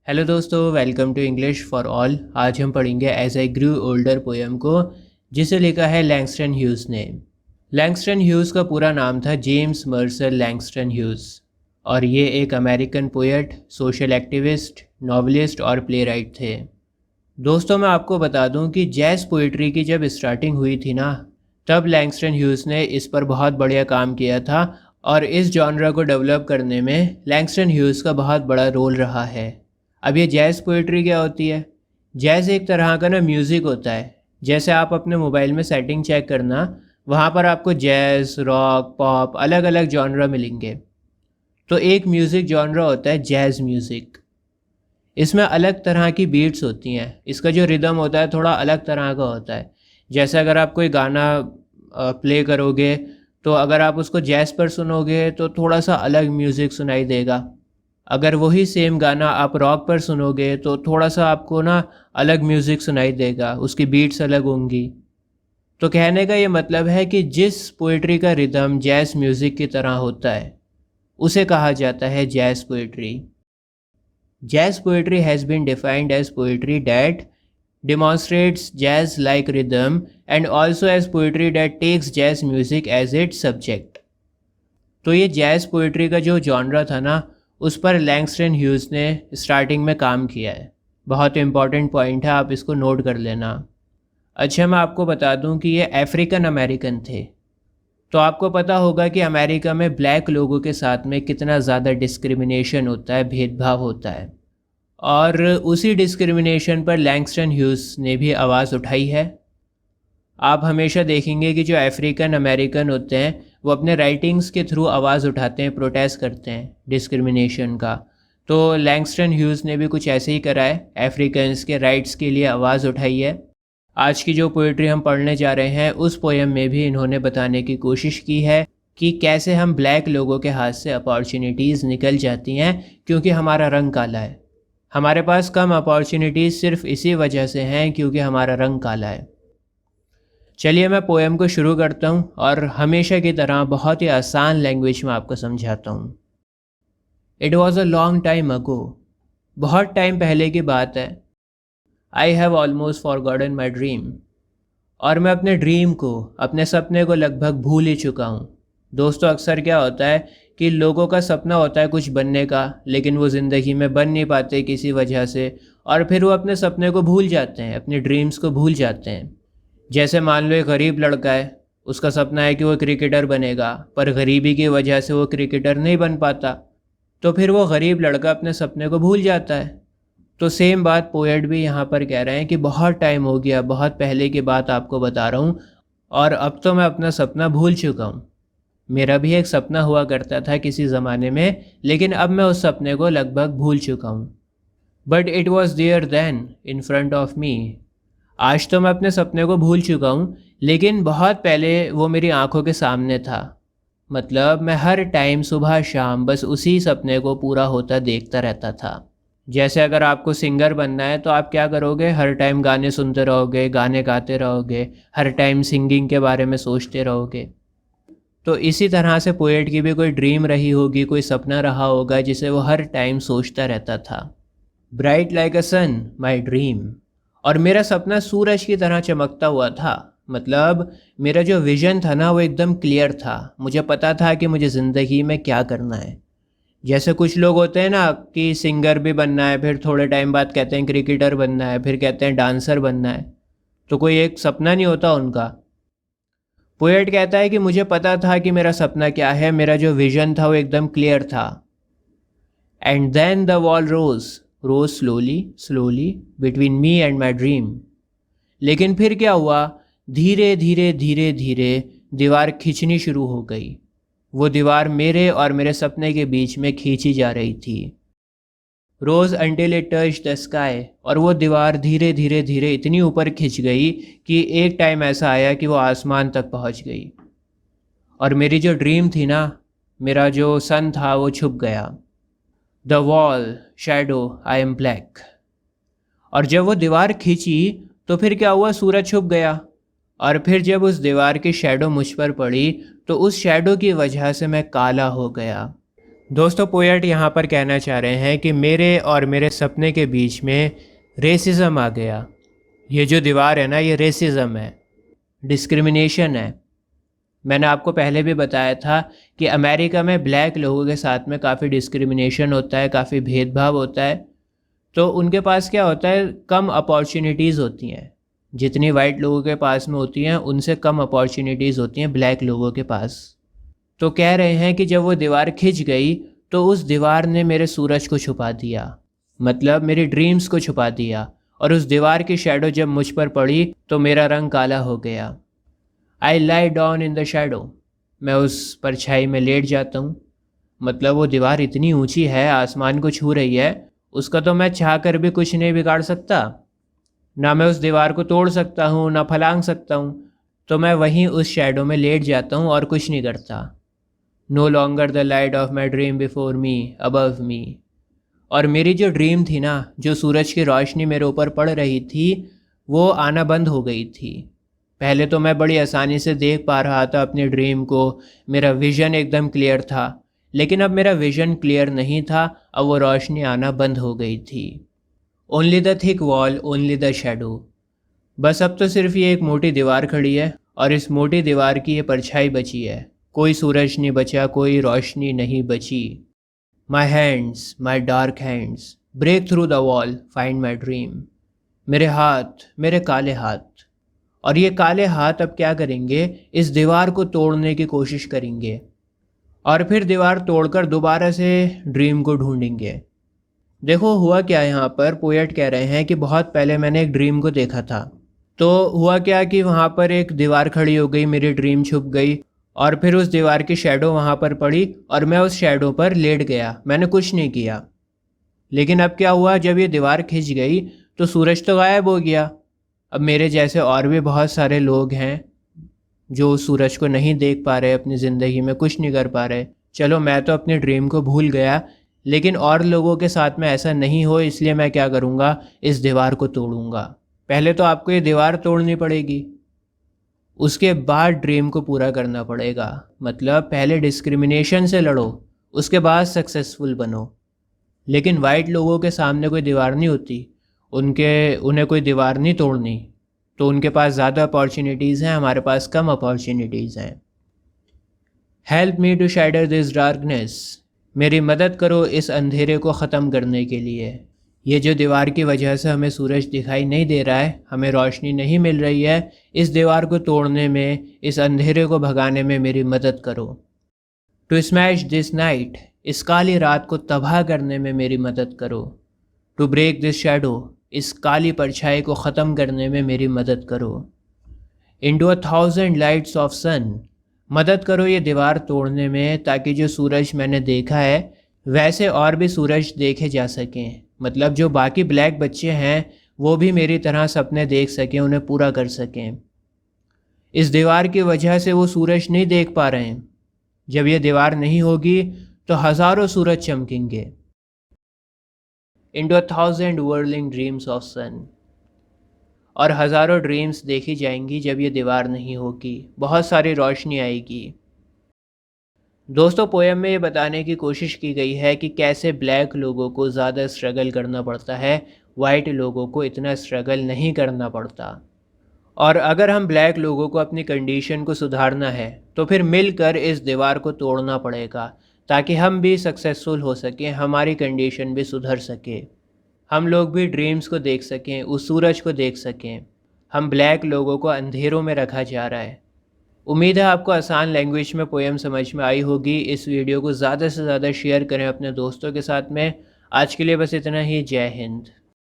Hello दोस्तों, welcome to English for all. आज हम पढ़ेंगे as I grew older poem को, जिसे लिखा है लैंगस्टन ह्यूज़ ने। लैंगस्टन ह्यूज़ का पूरा नाम था जेम्स मर्सर लैंगस्टन ह्यूज़, और ये एक American poet, social activist, novelist और प्ले राइट थे। दोस्तों, मैं आपको बता दूं कि जैज़ पोइट्री की जब स्टार्टिंग हुई थी ना, तब लैंगस्टन ह्यूज़ ने इस पर बहुत बढ़िया काम किया था, और इस जॉनरा को डेवलप करने में लैंगस्टन ह्यूज़ का बहुत बड़ा रोल रहा है। अब ये जैज़ पोइट्री क्या होती है? जैज़ एक तरह का ना म्यूज़िक होता है। जैसे आप अपने मोबाइल में सेटिंग चेक करना, वहाँ पर आपको जैज़, रॉक, पॉप अलग अलग जॉनरा मिलेंगे। तो एक म्यूज़िक जॉनरा होता है जैज़ म्यूज़िक। इसमें अलग तरह की बीट्स होती हैं। इसका जो रिदम होता है थोड़ा अलग तरह का होता है। जैसे अगर आप कोई गाना प्ले करोगे, तो अगर आप उसको जैज़ पर सुनोगे तो थोड़ा सा अलग म्यूज़िक सुनाई देगा। अगर वही सेम गाना आप रॉक पर सुनोगे तो थोड़ा सा आपको ना अलग म्यूज़िक सुनाई देगा, उसकी बीट्स अलग होंगी। तो कहने का ये मतलब है कि जिस पोइट्री का रिदम जैज़ म्यूज़िक की तरह होता है, उसे कहा जाता है jazz poetry. Jazz poetry has been defined as poetry that demonstrates jazz-like rhythm and also as poetry that takes jazz music as its subject। तो ये जैज़ पोइट्री का जो जॉनरा था ना, उस पर लैंगस्टन ह्यूज़ ने स्टार्टिंग में काम किया है। बहुत इंपॉर्टेंट पॉइंट है, आप इसको नोट कर लेना। अच्छा, मैं आपको बता दूं कि ये अफ्रीकन अमेरिकन थे। तो आपको पता होगा कि अमेरिका में ब्लैक लोगों के साथ में कितना ज़्यादा डिस्क्रिमिनेशन होता है, भेदभाव होता है। और उसी डिस्क्रिमिनेशन पर लैंगस्टन ह्यूज़ ने भी आवाज़ उठाई है। आप हमेशा देखेंगे कि जो अफ्रीकन अमेरिकन होते हैं, वो अपने राइटिंग्स के थ्रू आवाज़ उठाते हैं, प्रोटेस्ट करते हैं डिस्क्रिमिनेशन का। तो लैंगस्टन ह्यूज़ ने भी कुछ ऐसे ही करा है, अफ्रीकन्स के राइट्स के लिए आवाज़ उठाई है। आज की जो पोइट्री हम पढ़ने जा रहे हैं, उस पोएम में भी इन्होंने बताने की कोशिश की है कि कैसे हम ब्लैक लोगों के हाथ से अपॉर्चुनिटीज़ निकल जाती हैं, क्योंकि हमारा रंग काला है। हमारे पास कम अपॉर्चुनिटीज़ सिर्फ इसी वजह से हैं क्योंकि हमारा रंग काला है। चलिए मैं पोएम को शुरू करता हूँ, और हमेशा की तरह बहुत ही आसान लैंग्वेज में आपको समझाता हूँ। It was a long time ago. बहुत टाइम पहले की बात है। I have almost forgotten my dream. और मैं अपने ड्रीम को, अपने सपने को लगभग भूल ही चुका हूँ। दोस्तों, अक्सर क्या होता है कि लोगों का सपना होता है कुछ बनने का, लेकिन वो ज़िंदगी में बन नहीं पाते किसी वजह से, और फिर वो अपने सपने को भूल जाते हैं, अपने ड्रीम्स को भूल जाते हैं। जैसे मान लो एक गरीब लड़का है, उसका सपना है कि वो क्रिकेटर बनेगा, पर गरीबी की वजह से वो क्रिकेटर नहीं बन पाता, तो फिर वो गरीब लड़का अपने सपने को भूल जाता है। तो सेम बात पोएट भी यहाँ पर कह रहे हैं कि बहुत टाइम हो गया, बहुत पहले की बात आपको बता रहा हूँ, और अब तो मैं अपना सपना भूल चुका हूँ। मेरा भी एक सपना हुआ करता था किसी ज़माने में, लेकिन अब मैं उस सपने को लगभग भूल चुका हूँ। But it was there then in front of me. आज तो मैं अपने सपने को भूल चुका हूँ, लेकिन बहुत पहले वो मेरी आंखों के सामने था। मतलब मैं हर टाइम सुबह शाम बस उसी सपने को पूरा होता देखता रहता था। जैसे अगर आपको सिंगर बनना है तो आप क्या करोगे? हर टाइम गाने सुनते रहोगे, गाने गाते रहोगे, हर टाइम सिंगिंग के बारे में सोचते रहोगे। तो इसी तरह से पोएट की भी कोई ड्रीम रही होगी, कोई सपना रहा होगा जिसे वो हर टाइम सोचता रहता था। Bright like a sun my dream. और मेरा सपना सूरज की तरह चमकता हुआ था। मतलब मेरा जो विज़न था ना, वो एकदम क्लियर था। मुझे पता था कि मुझे ज़िंदगी में क्या करना है। जैसे कुछ लोग होते हैं ना कि सिंगर भी बनना है, फिर थोड़े टाइम बाद कहते हैं क्रिकेटर बनना है, फिर कहते हैं डांसर बनना है। तो कोई एक सपना नहीं होता उनका। पोएट कहता है कि मुझे पता था कि मेरा सपना क्या है, मेरा जो विज़न था वो एकदम क्लियर था। And then the wall rose slowly slowly between me and my dream. लेकिन फिर क्या हुआ? धीरे धीरे धीरे धीरे दीवार खींचनी शुरू हो गई। वो दीवार मेरे और मेरे सपने के बीच में खींची जा रही थी। Rose until it touch the sky. और वो दीवार धीरे धीरे धीरे इतनी ऊपर खिंच गई कि एक टाइम ऐसा आया कि वो आसमान तक पहुंच गई। और मेरी जो ड्रीम थी ना, मेरा जो सन था, वो छुप गया। The wall shadow I am black. और जब वो दीवार खींची तो फिर क्या हुआ? सूरज छुप गया। और फिर जब उस दीवार की शैडो मुझ पर पड़ी तो उस शैडो की वजह से मैं काला हो गया। दोस्तों पोएट यहाँ पर कहना चाह रहे हैं कि मेरे और मेरे सपने के बीच में रेसिज्म आ गया। ये जो दीवार है ना, ये रेसिज्म है, डिस्क्रिमिनेशन है। मैंने आपको पहले भी बताया था कि अमेरिका में ब्लैक लोगों के साथ में काफ़ी डिस्क्रिमिनेशन होता है, काफ़ी भेदभाव होता है। तो उनके पास क्या होता है, कम अपॉर्चुनिटीज़ होती हैं। जितनी वाइट लोगों के पास में होती हैं उनसे कम अपॉर्चुनिटीज़ होती हैं ब्लैक लोगों के पास। तो कह रहे हैं कि जब वो दीवार खिंच गई तो उस दीवार ने मेरे सूरज को छुपा दिया, मतलब मेरी ड्रीम्स को छुपा दिया। और उस दीवार की शैडो जब मुझ पर पड़ी तो मेरा रंग काला हो गया। I lay down in the shadow, मैं उस परछाई में लेट जाता हूँ। मतलब वो दीवार इतनी ऊंची है, आसमान को छू रही है, उसका तो मैं चाह कर भी कुछ नहीं बिगाड़ सकता। ना मैं उस दीवार को तोड़ सकता हूँ, ना फलांग सकता हूँ। तो मैं वहीं उस शैडो में लेट जाता हूँ और कुछ नहीं करता। No longer the light of my dream before me above me. और मेरी जो ड्रीम थी ना, जो सूरज की रोशनी मेरे ऊपर पड़ रही थी, वो आना बंद हो गई थी। पहले तो मैं बड़ी आसानी से देख पा रहा था अपनी ड्रीम को, मेरा विज़न एकदम क्लियर था। लेकिन अब मेरा विज़न क्लियर नहीं था, अब वो रोशनी आना बंद हो गई थी। Only the thick wall, only the shadow. बस अब तो सिर्फ ये एक मोटी दीवार खड़ी है और इस मोटी दीवार की ये परछाई बची है। कोई सूरज नहीं बचा, कोई रोशनी नहीं बची। My hands, my dark hands break through the wall, find my dream. मेरे हाथ, मेरे काले हाथ। और ये काले हाथ अब क्या करेंगे, इस दीवार को तोड़ने की कोशिश करेंगे और फिर दीवार तोड़कर दोबारा से ड्रीम को ढूंढेंगे। देखो हुआ क्या, यहाँ पर पोएट कह रहे हैं कि बहुत पहले मैंने एक ड्रीम को देखा था। तो हुआ क्या कि वहाँ पर एक दीवार खड़ी हो गई, मेरी ड्रीम छुप गई और फिर उस दीवार की शैडो वहाँ पर पड़ी और मैं उस शैडो पर लेट गया, मैंने कुछ नहीं किया। लेकिन अब क्या हुआ, जब ये दीवार खिंच गई तो सूरज तो गायब हो गया। अब मेरे जैसे और भी बहुत सारे लोग हैं जो सूरज को नहीं देख पा रहे, अपनी ज़िंदगी में कुछ नहीं कर पा रहे। चलो मैं तो अपनी ड्रीम को भूल गया, लेकिन और लोगों के साथ में ऐसा नहीं हो, इसलिए मैं क्या करूँगा, इस दीवार को तोड़ूँगा। पहले तो आपको ये दीवार तोड़नी पड़ेगी, उसके बाद ड्रीम को पूरा करना पड़ेगा। मतलब पहले डिस्क्रिमिनेशन से लड़ो, उसके बाद सक्सेसफुल बनो। लेकिन वाइट लोगों के सामने कोई दीवार नहीं होती, उन्हें कोई दीवार नहीं तोड़नी। तो उनके पास ज़्यादा अपॉर्चुनिटीज़ हैं, हमारे पास कम अपॉर्चुनिटीज़ हैं। Help me to shatter this darkness, मेरी मदद करो इस अंधेरे को ख़त्म करने के लिए। ये जो दीवार की वजह से हमें सूरज दिखाई नहीं दे रहा है, हमें रोशनी नहीं मिल रही है, इस दीवार को तोड़ने में, इस अंधेरे को भगाने में मेरी मदद करो। टू स्मैश दिस नाइट, इस काली रात को तबाह करने में मेरी मदद करो। टू ब्रेक दिस शैडो, इस काली परछाई को ख़त्म करने में मेरी मदद करो। इंटू 1,000 लाइट्स ऑफ सन, मदद करो ये दीवार तोड़ने में, ताकि जो सूरज मैंने देखा है वैसे और भी सूरज देखे जा सकें। मतलब जो बाकी ब्लैक बच्चे हैं वो भी मेरी तरह सपने देख सकें, उन्हें पूरा कर सकें। इस दीवार की वजह से वो सूरज नहीं देख पा रहे हैं। जब ये दीवार नहीं होगी तो हज़ारों सूरज चमकेंगे। इंटू 1,000 whirling ड्रीम्स ऑफ सन, और हज़ारों ड्रीम्स देखी जाएंगी जब ये दीवार नहीं होगी, बहुत सारी रोशनी आएगी। दोस्तों पोएम में ये बताने की कोशिश की गई है कि कैसे ब्लैक लोगों को ज़्यादा स्ट्रगल करना पड़ता है, वाइट लोगों को इतना स्ट्रगल नहीं करना पड़ता। और अगर हम ब्लैक लोगों को अपनी कंडीशन को सुधारना है तो फिर मिलकर इस दीवार को तोड़ना पड़ेगा, ताकि हम भी सक्सेसफुल हो सकें, हमारी कंडीशन भी सुधर सके, हम लोग भी ड्रीम्स को देख सकें, उस सूरज को देख सकें। हम ब्लैक लोगों को अंधेरों में रखा जा रहा है। उम्मीद है आपको आसान लैंग्वेज में पोएम समझ में आई होगी। इस वीडियो को ज़्यादा से ज़्यादा शेयर करें अपने दोस्तों के साथ में। आज के लिए बस इतना ही। जय हिंद।